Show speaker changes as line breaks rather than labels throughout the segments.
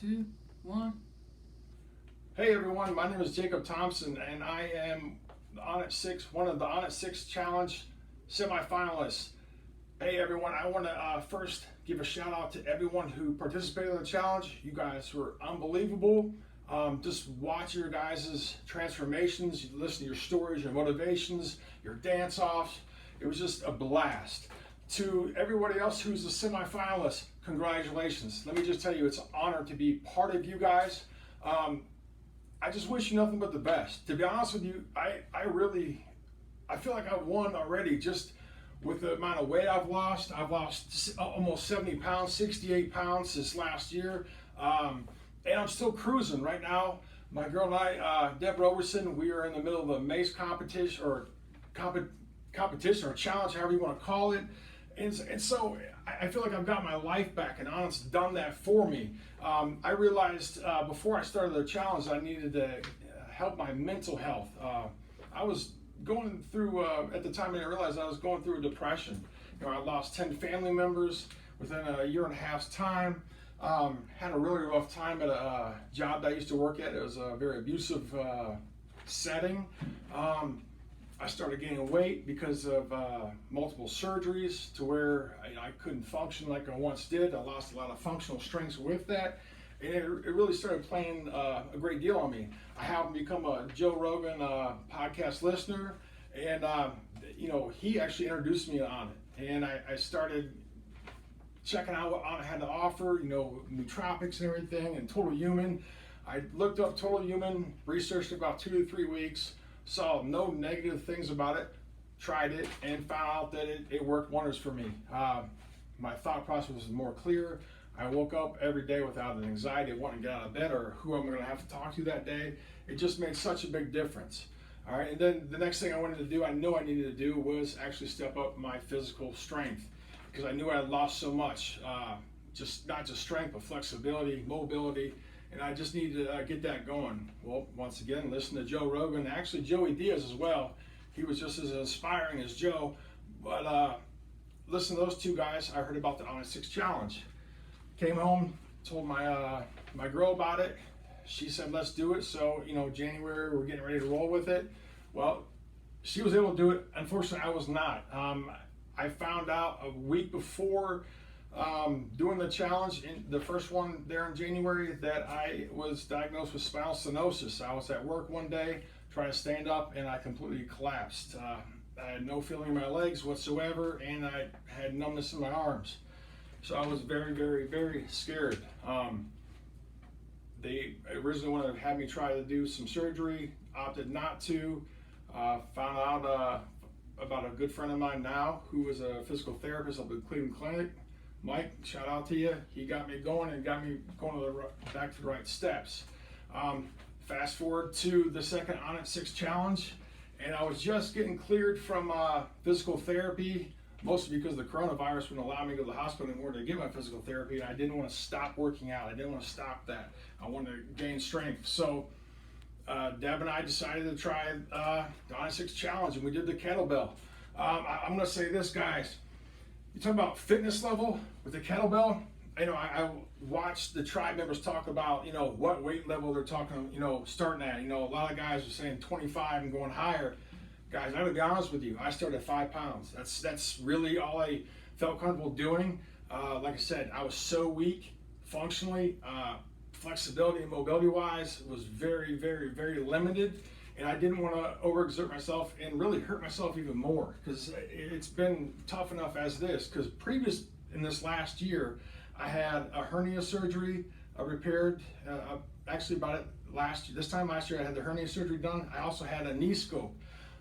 2, 1.
Hey everyone, my name is Jacob Thompson and I am one of the Onnit 6 Challenge semi-finalists. Hey everyone, I want to first give a shout out to everyone who participated in the challenge. You guys were unbelievable. Just watch your guys' transformations, you listen to your stories, your motivations, your dance-offs. It was just a blast. To everybody else who's a semi-finalist, congratulations. Let me just tell you, it's an honor to be part of you guys. I just wish you nothing but the best. To be honest with you, I feel like I've won already just with the amount of weight I've lost. I've lost almost 70 pounds, 68 pounds this last year. And I'm still cruising right now. My girl and I, Deb Roberson, we are in the middle of a mace competition or competition or challenge, however you want to call it. And so I feel like I've got my life back, and Onnit's done that for me. I realized before I started the challenge I needed to help my mental health. I was going through, at the time I didn't realize I was going through a depression. You know, I lost 10 family members within a year and a half's time. Had a really rough time at a job that I used to work at. It was a very abusive setting. I started gaining weight because of multiple surgeries to where I couldn't function like I once did. I lost a lot of functional strengths with that. And it really started playing a great deal on me. I happened to become a Joe Rogan podcast listener. And, you know, he actually introduced me to Onnit. And I started checking out what Onnit had to offer, you know, nootropics and everything, and Total Human. I looked up Total Human, researched about 2 to 3 weeks, saw no negative things about it, tried it, and found out that it worked wonders for me. My thought process was more clear. I woke up every day without an anxiety of wanting to get out of bed or who I'm going to have to talk to that day. It just made such a big difference. All right, and then the next thing I wanted to do, I know I needed to do, was actually step up my physical strength, because I knew I had lost so much, just not just strength, but flexibility, mobility, and I just needed to get that going. Well, once again, listen to Joe Rogan, actually Joey Diaz as well. He was just as inspiring as Joe, but listen to those two guys. I heard about the Onnit 6 Challenge. Came home, told my girl about it. She said, let's do it. So, you know, January, we're getting ready to roll with it. Well, she was able to do it. Unfortunately, I was not. I found out a week before doing the challenge, in the first one there in January, that I was diagnosed with spinal stenosis. I was at work one day trying to stand up and I completely collapsed. I had no feeling in my legs whatsoever, and I had numbness in my arms. So I was very, very, very scared. They originally wanted to have me try to do some surgery, opted not to. Found out about a good friend of mine now who is a physical therapist up at Cleveland Clinic. Mike, shout out to you. He got me going and got me going back to the right steps. Fast forward to the second Onnit 6 Challenge, and I was just getting cleared from physical therapy, mostly because the coronavirus wouldn't allow me to go to the hospital anymore to get my physical therapy, and I didn't want to stop working out. I didn't want to stop that. I wanted to gain strength. So Deb and I decided to try the Onnit 6 Challenge, and we did the kettlebell. I'm going to say this, guys. You talk about fitness level with the kettlebell. You know, I watched the tribe members talk about, you know, what weight level they're talking, you know, starting at. You know, a lot of guys are saying 25 and going higher. Guys, I gotta be honest with you. I started at 5 pounds. That's really all I felt comfortable doing. Like I said, I was so weak functionally. Flexibility and mobility wise was very, very, very limited, and I didn't want to overexert myself and really hurt myself even more, because it's been tough enough as this. Because previous in this last year, I had a hernia surgery repaired. Actually, about it this time last year, I had the hernia surgery done. I also had a knee scope.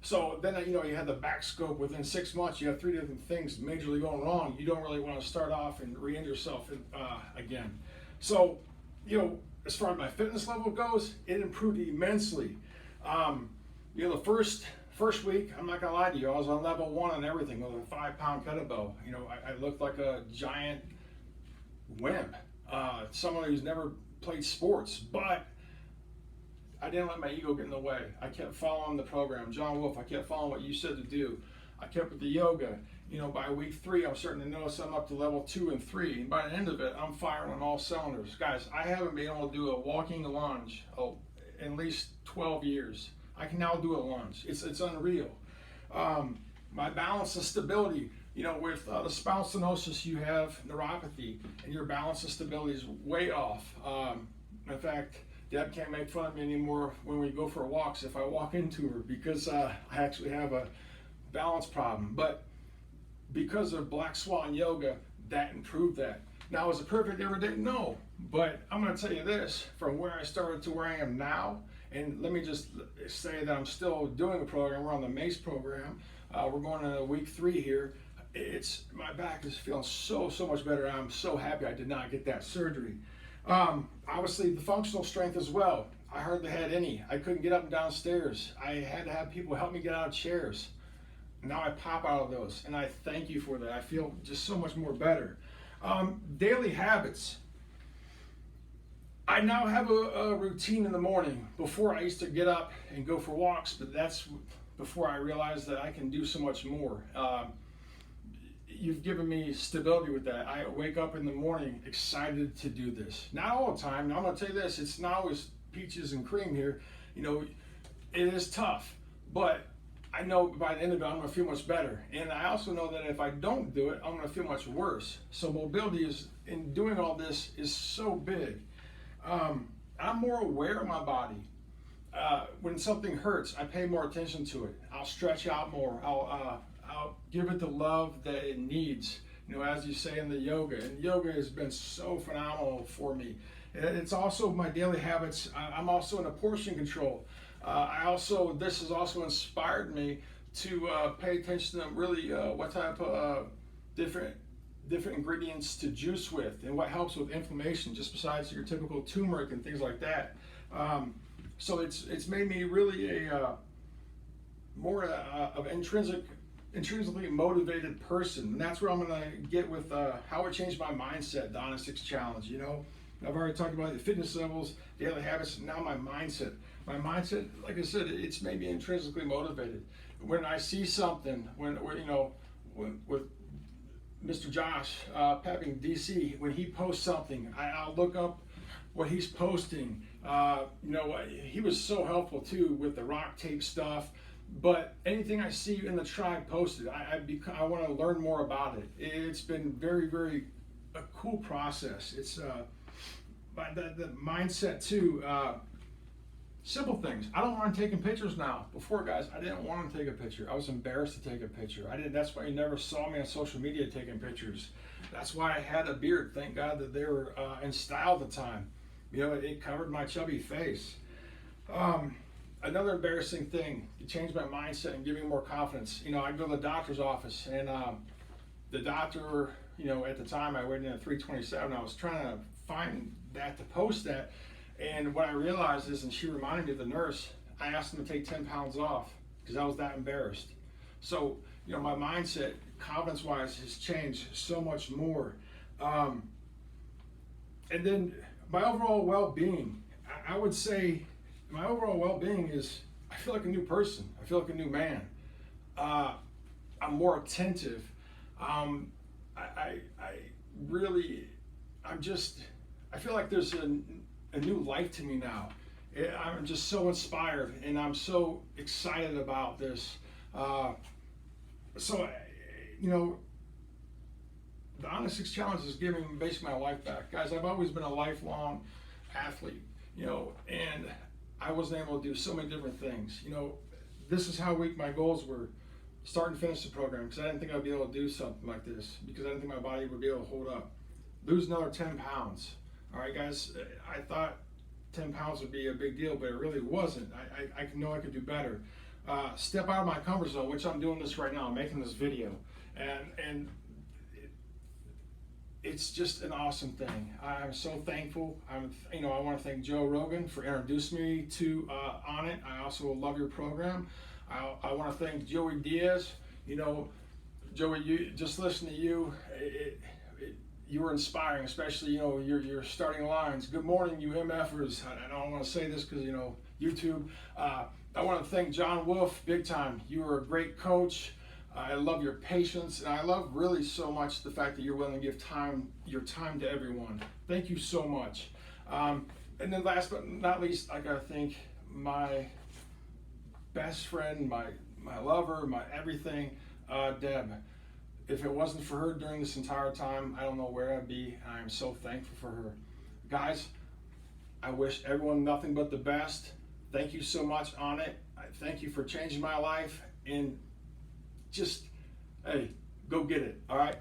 So then, you know, you had the back scope. Within 6 months, you have 3 different things majorly going wrong. You don't really want to start off and re-injure yourself again. So, you know, as far as my fitness level goes, it improved immensely. You know, the first week, I'm not gonna lie to you, I was on level 1 on everything with a 5-pound kettlebell. You know, I looked like a giant wimp, someone who's never played sports, but I didn't let my ego get in the way. I kept following the program. John Wolf, I kept following what you said to do. I kept with the yoga. by week 3, I'm starting to notice I'm up to level 2 and 3. And by the end of it, I'm firing on all cylinders. Guys, I haven't been able to do a walking lunge in at least 12 years. I can now do a lunge. It's unreal. My balance and stability, with the spinal stenosis, you have neuropathy, and your balance and stability is way off. In fact, Deb can't make fun of me anymore when we go for walks if I walk into her, because I actually have a balance problem. But because of Black Swan Yoga, that improved that. Now, is it perfect every day? No. But I'm going to tell you this, from where I started to where I am now, and let me just say that I'm still doing a program. We're on the MACE program. We're going to week 3 here. My back is feeling so much better. I'm so happy I did not get that surgery. Obviously, the functional strength as well. I hardly had any. I couldn't get up and down stairs. I had to have people help me get out of chairs. Now I pop out of those, and I thank you for that. I feel just so much more better. Daily habits. I now have a routine in the morning. Before, I used to get up and go for walks, but that's before I realized that I can do so much more. You've given me stability with that. I wake up in the morning excited to do this. Not all the time. Now I'm going to tell you this, it's not always peaches and cream here. It is tough, but I know by the end of it, I'm going to feel much better. And I also know that if I don't do it, I'm going to feel much worse. So mobility in doing all this is so big. I'm more aware of my body. When something hurts, I pay more attention to it. I'll stretch out more. I'll give it the love that it needs, as you say in the yoga. And yoga has been so phenomenal for me. It's also my daily habits. I'm also in a portion control. This has also inspired me to pay attention to really what type of different ingredients to juice with, and what helps with inflammation, just besides your typical turmeric and things like that. So it's made me really more of intrinsically motivated person, and that's where I'm going to get with how it changed my mindset. The Onnit 6 challenge. I've already talked about the fitness levels, daily habits, and now my mindset. My mindset, like I said, it's made me intrinsically motivated. When I see something, with Mr. Josh Pepping, DC, when he posts something, I'll look up what he's posting. He was so helpful too with the rock tape stuff. But anything I see in the tribe posted, I want to learn more about it. It's been very, very a cool process. It's the mindset too. Simple things. I don't mind taking pictures now. Before, guys, I didn't want to take a picture. I was embarrassed to take a picture. That's why you never saw me on social media taking pictures. That's why I had a beard. Thank God that they were in style at the time. It covered my chubby face. Another embarrassing thing, it changed my mindset and gave me more confidence. I go to the doctor's office, and the doctor, at the time I weighed in at 327. I was trying to find that to post that. And what I realized is, and she reminded me of the nurse, I asked them to take 10 pounds off because I was that embarrassed. So, my mindset, confidence-wise, has changed so much more. And then my overall well-being, I would say my overall well-being is, I feel like a new person. I feel like a new man. I'm more attentive. I feel like there's a new life to me now. I'm just so inspired, and I'm so excited about this. The Onnit 6 challenge is giving basically my life back. Guys, I've always been a lifelong athlete, and I wasn't able to do so many different things. This is how weak my goals were. Start and finish the program, because I didn't think I'd be able to do something like this, because I didn't think my body would be able to hold up. Lose another 10 pounds. All right, guys, I thought 10 pounds would be a big deal, but it really wasn't. I know I could do better. Step out of my comfort zone, which I'm doing this right now. I'm making this video, and it's just an awesome thing. I'm so thankful. I want to thank Joe Rogan for introducing me to Onnit. I also love your program. I want to thank Joey Diaz. Joey, just listening to you, you were inspiring, especially your starting lines. Good morning, you MFers. I don't want to say this because YouTube. I want to thank John Wolf big time. You were a great coach. I love your patience, and I love really so much the fact that you're willing to give your time to everyone. Thank you so much. And then last but not least, I gotta thank my best friend, my lover, my everything, Deb. If it wasn't for her during this entire time, I don't know where I'd be. I am so thankful for her. Guys, I wish everyone nothing but the best. Thank you so much, Onnit. I thank you for changing my life, and just, hey, go get it, all right?